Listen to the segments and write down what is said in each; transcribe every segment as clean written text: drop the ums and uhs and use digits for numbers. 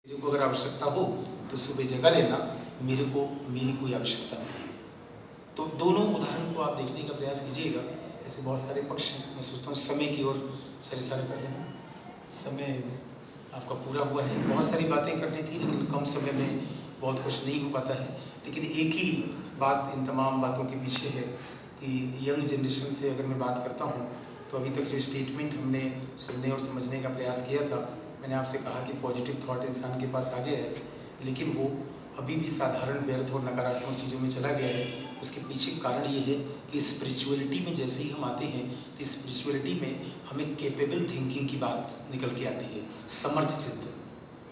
मेरे को अगर आवश्यकता हो तो सुबह जगह लेना, मेरे को मेरी कोई आवश्यकता नहीं है। तो दोनों उदाहरण को आप देखने का प्रयास कीजिएगा। ऐसे बहुत सारे पक्ष हैं। मैं सोचता हूँ समय की ओर सारे पहले हैं। समय आपका पूरा हुआ है। बहुत सारी बातें करनी थी लेकिन कम समय में बहुत कुछ नहीं हो पाता है। लेकिन एक ही बात इन तमाम बातों के पीछे है कि यंग जनरेशन से अगर मैं बात करता हूँ तो अभी तक जो स्टेटमेंट हमने सुनने और समझने का प्रयास किया था, मैंने आपसे कहा कि पॉजिटिव थॉट इंसान के पास आ गया है, लेकिन वो अभी भी साधारण व्यर्थ और नकारात्मक चीज़ों में चला गया है। उसके पीछे कारण ये है कि स्पिरिचुअलिटी में जैसे ही हम आते हैं तो स्पिरिचुअलिटी में हमें कैपेबल थिंकिंग की बात निकल के आती है, समर्थ चिंतन।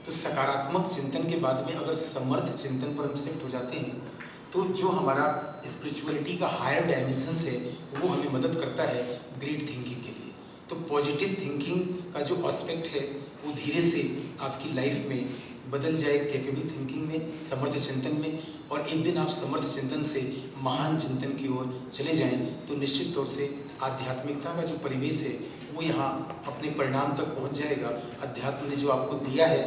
तो सकारात्मक चिंतन के बाद में अगर समर्थ चिंतन पर हम शिफ्ट हो जाते हैं तो जो हमारा स्पिरिचुअलिटी का हायर डायमेंशन है वो हमें मदद करता है ग्रेट थिंकिंग के लिए। तो पॉजिटिव थिंकिंग का जो एस्पेक्ट है वो धीरे से आपकी लाइफ में बदल जाए कैपेबल थिंकिंग में, समर्थ चिंतन में, और एक दिन आप समर्थ चिंतन से महान चिंतन की ओर चले जाएं तो निश्चित तौर से आध्यात्मिकता का जो परिवेश है वो यहाँ अपने परिणाम तक पहुँच जाएगा। अध्यात्म ने जो आपको दिया है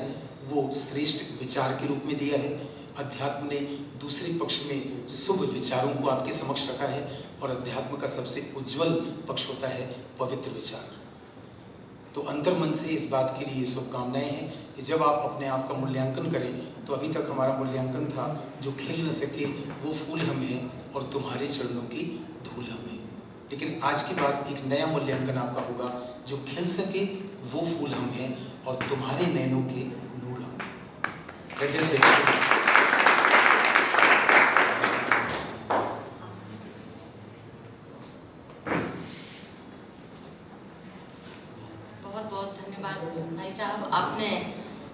वो श्रेष्ठ विचार के रूप में दिया है। अध्यात्म ने दूसरे पक्ष में शुभ विचारों को आपके समक्ष रखा है और अध्यात्म का सबसे उज्जवल पक्ष होता है पवित्र विचार। तो अंतर्मन से इस बात के लिए शुभकामनाएं हैं कि जब आप अपने आप का मूल्यांकन करें तो अभी तक हमारा मूल्यांकन था जो खिल न सके वो फूल हम हैं और तुम्हारे चरणों की धूल हम हैं। लेकिन आज के बाद एक नया मूल्यांकन आपका होगा, जो खिल सके वो फूल हम हैं और तुम्हारे नैनों के नूर हम। बहुत बहुत धन्यवाद भाई साहब। आपने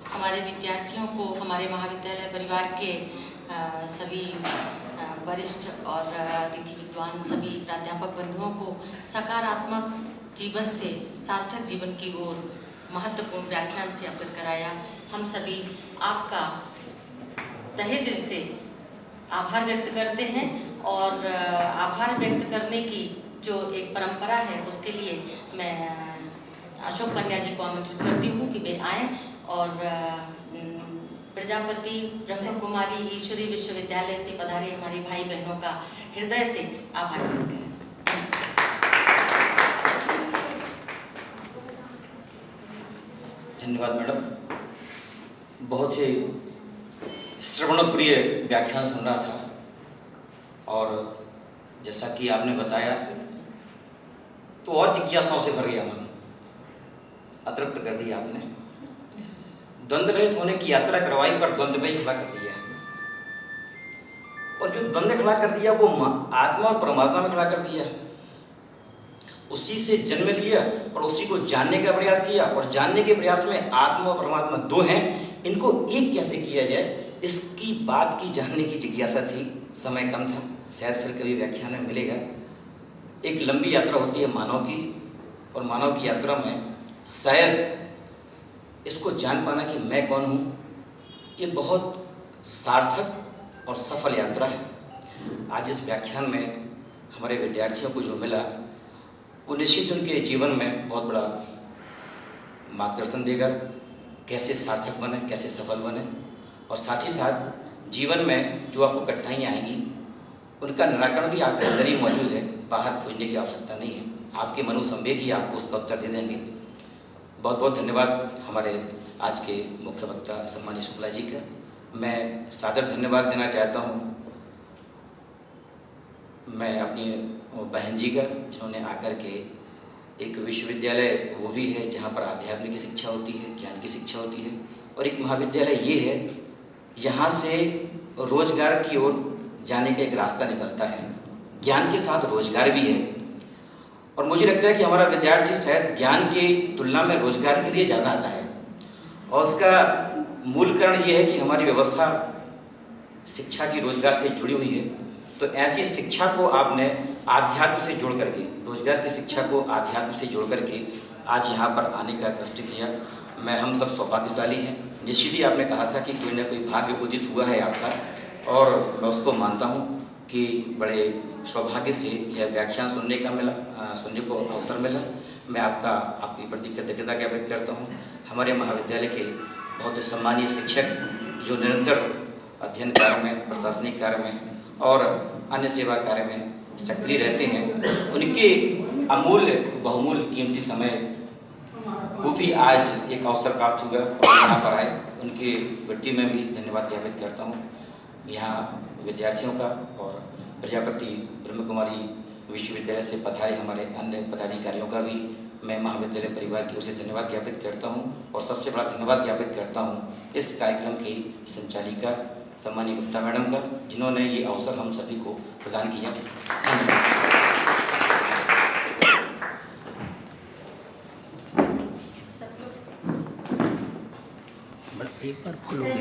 हमारे विद्यार्थियों को, हमारे महाविद्यालय परिवार के सभी वरिष्ठ और अतिथि विद्वान सभी प्राध्यापक बंधुओं को सकारात्मक जीवन से सार्थक जीवन की ओर महत्वपूर्ण व्याख्यान से अवगत कराया। हम सभी आपका तहे दिल से आभार व्यक्त करते हैं और आभार व्यक्त करने की जो एक परंपरा है उसके लिए मैं अशोक पंड्या जी को आमंत्रित करती हूँ कि वे आएँ और प्रजापति ब्रह्म कुमारी ईश्वरी विश्वविद्यालय से पधारे हमारे भाई बहनों का हृदय से आभार व्यक्त करें। धन्यवाद मैडम। बहुत ही श्रवण प्रिय व्याख्यान सुन रहा था और जैसा कि आपने बताया तो और जिज्ञासाओं से भर गया मन, अतृप्त कर दिया आपने। द्वंद्व रहित होने की यात्रा करवाई पर द्वंद्व में ही खड़ा कर दिया, और जो द्वंद्व खड़ा कर दिया वो आत्मा और परमात्मा में खड़ा कर दिया। उसी से जन्म लिया और उसी को जानने का प्रयास किया, और जानने के प्रयास में आत्मा और परमात्मा दो हैं, इनको एक कैसे किया जाए इसकी बात की जानने की जिज्ञासा थी। समय कम था, शायद फिर कभी व्याख्यान में मिलेगा। एक लंबी यात्रा होती है मानव की, और मानव की यात्रा में शायद इसको जान पाना कि मैं कौन हूँ, ये बहुत सार्थक और सफल यात्रा है। आज इस व्याख्यान में हमारे विद्यार्थियों को जो मिला वो निश्चित उनके जीवन में बहुत बड़ा मार्गदर्शन देगा, कैसे सार्थक बने, कैसे सफल बने, और साथ ही साथ जीवन में जो आपको कठिनाइयाँ आएंगी उनका निराकरण भी आपके अंदर ही मौजूद है, बाहर खोजने की आवश्यकता नहीं है। आपके मनोसंवेग ही आपको उसका उत्तर दे देंगे। बहुत बहुत धन्यवाद हमारे आज के मुख्य वक्ता सम्मानीय शुक्ला जी का। मैं सादर धन्यवाद देना चाहता हूँ मैं अपनी बहन जी का, जिन्होंने आकर के एक विश्वविद्यालय वो भी है जहाँ पर आध्यात्मिक की शिक्षा होती है, ज्ञान की शिक्षा होती है, और एक महाविद्यालय ये है यहाँ से रोजगार की ओर जाने का एक रास्ता निकलता है। ज्ञान के साथ रोजगार भी है, और मुझे लगता है कि हमारा विद्यार्थी शायद ज्ञान की तुलना में रोजगार के लिए ज़्यादा आता है, और उसका मूल कारण ये है कि हमारी व्यवस्था शिक्षा की रोजगार से जुड़ी हुई है। तो ऐसी शिक्षा को आपने आध्यात्म से जोड़ करके, रोजगार की शिक्षा को आध्यात्म से जोड़ करके आज यहाँ पर आने का कष्ट किया। हम सब सौभाग्यशाली हैं। निश्चित ही आपने कहा था कि कोई ना कोई भाग्य उदित हुआ है आपका, और मैं उसको मानता हूँ कि बड़े सौभाग्य से यह व्याख्यान सुनने को अवसर मिला। मैं आपकी प्रति कृतज्ञता ज्ञापित करता हूँ। हमारे महाविद्यालय के बहुत सम्मानीय शिक्षक जो निरंतर अध्ययन कार्य में, प्रशासनिक कार्य में और अन्य सेवा कार्य में सक्रिय रहते हैं, उनके अमूल्य बहुमूल्य कीमती समय को भी आज एक अवसर प्राप्त हुआ और यहाँ पर आए, उनके व्यक्ति में भी धन्यवाद ज्ञापित करता हूँ। यहाँ विद्यार्थियों का और प्रजापति ब्रह्म कुमारी विश्वविद्यालय से पधारे हमारे अन्य पदाधिकारियों का भी मैं महाविद्यालय परिवार की ओर से धन्यवाद ज्ञापित करता हूँ। और सबसे बड़ा धन्यवाद ज्ञापित करता हूँ इस कार्यक्रम की संचालिका सम्मानीय गुप्ता मैडम का, जिन्होंने ये अवसर हम सभी को प्रदान किया। एक बार फुल हो गया।